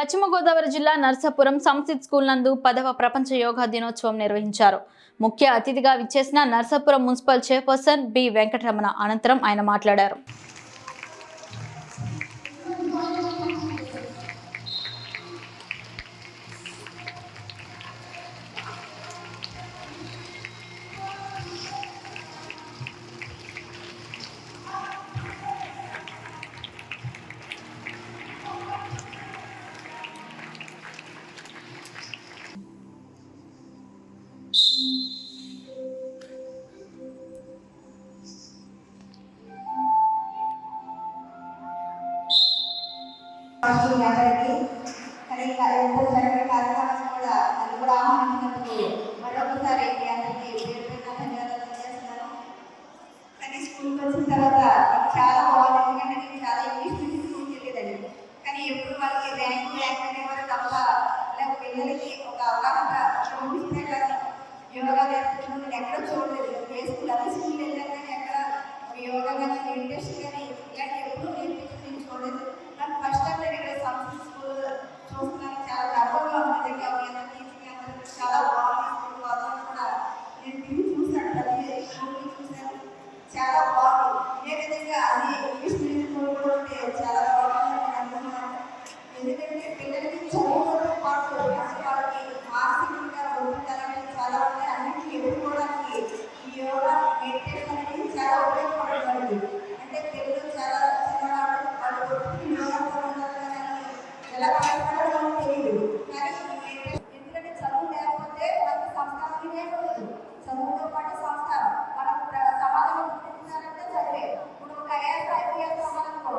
పశ్చిమ గోదావరి జిల్లా నర్సాపురం సంసిత్ స్కూల్ నందు 10వ ప్రపంచ యోగా దినోత్సవం నిర్వహించారు. ముఖ్య అతిథిగా విచ్చేసిన Narsapuram municipal chairperson B Venkataramana అనంతరం ఆయన మాట్లాడారు. మరొకసారి అందరికీ ధన్యవాదాలు చేస్తున్నాను. కానీ స్కూల్కి వచ్చిన తర్వాత చాలా బాగుంది. ఎందుకంటే నేను చాలా ఇంగ్లీష్ మీడియం స్కూల్కి వెళ్ళేదండి. కానీ ఎప్పుడు వాళ్ళకి ర్యాంక్ అనేవారు తప్ప లేక పిల్లలకి ఒక అవగాహన ప్రకారం యోగా నేర్పుతున్నాను నేను ఎక్కడ చూడలేదు. ఏ స్కూల్ అన్ని స్కూల్ వెళ్ళాను కానీ ఎక్కడ యోగా కానీ మెడిటేషన్ కానీ ఇలాంటి ఎప్పుడు నేర్పించి నేను చూడలేదు. నాకు ఫస్ట్ టైం నేను ఇక్కడ సంస్కృతి స్కూల్ చూస్తున్నాను. చాలా గర్వంగా ఉంది. టీచింగ్ అందరూ చాలా బాగుంది. స్కూల్ వాతావరణం కూడా నేను టీవీ చూశాను, ప్రతి స్కూల్ చూశాను, చాలా బాగుంది. ఇదే విధంగా అది ఇంగ్లీష్ మీడియం స్కూల్ కూడా ఉంటే చాలా బాగుంటుంది నేను అనుకున్నాను. ఎందుకంటే పిల్లలకి చదువుతో పాటు వాళ్ళకి మానసికంగా ఒత్తిడి చాలా ఉంటాయి. అన్నింటినీ ఎదుర్కోవడానికి ఈ యోగా మెడిటేషన్ అనేది చాలా ఉపయోగపడుతుంది. అంటే పిల్లలు చాలా చిన్నవాళ్ళు వాళ్ళు యోగాతో ఉండాలని ఎలా బయటపడాలో తెలియదు. కానీ ఎందుకంటే చదువు లేకపోతే మనకు సంస్కారమే ఉండదు. చదువుతో పాటు సంస్కారం మనం సమాజంలో గుర్తించాలంటే చదివే. ఇప్పుడు ఒక ఐఏఎస్ అవ్వాలనుకో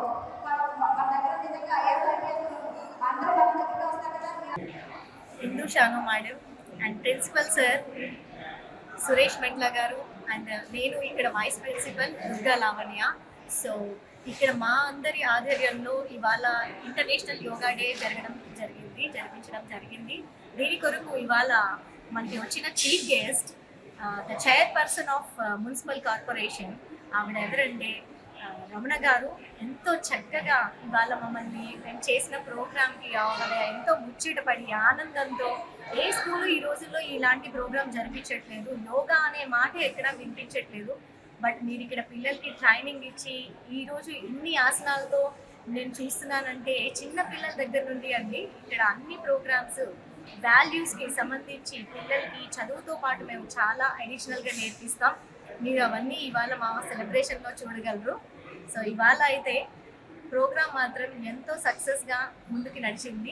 మన దగ్గర నిజంగా ఐఏఎస్ అందరూ మన దగ్గర వస్తారు కదా. Hindu Shanu Madam and Principal Sir Suresh Mentla garu and నేను ఇక్కడ vice principal Durga Lavanya. So ఇక్కడ మా అందరి ఆధ్వర్యంలో ఇవాళ ఇంటర్నేషనల్ యోగా డే జరిపించడం జరిగింది. దీని కొరకు ఇవాళ మనకి వచ్చిన chief guest the chairperson of municipal corporation ఆవిడ ఎవరంటే రమణ గారు ఎంతో చక్కగా ఇవాళ మమ్మల్ని మేము చేసిన ప్రోగ్రామ్కి ఆవిడ ఎంతో ముచ్చటపడి ఆనందంతో ఏ స్కూలు ఈ రోజుల్లో ఇలాంటి ప్రోగ్రామ్ జరిపించట్లేదు, యోగా అనే మాట ఎక్కడ వినిపించట్లేదు. బట్ మీరు ఇక్కడ పిల్లలకి ట్రైనింగ్ ఇచ్చి ఈరోజు ఇన్ని ఆసనాలతో నేను చూస్తున్నానంటే చిన్న పిల్లల దగ్గర నుండి అండి ఇక్కడ అన్ని ప్రోగ్రామ్స్ వాల్యూస్కి సంబంధించి పిల్లలకి చదువుతో పాటు మేము చాలా అడిషనల్గా నేర్పిస్తాం. మీరు అవన్నీ ఇవాళ మా సెలబ్రేషన్లో చూడగలరు. సో ఇవాళ అయితే ప్రోగ్రామ్ మాత్రం ఎంతో సక్సెస్గా ముందుకు నడిచింది.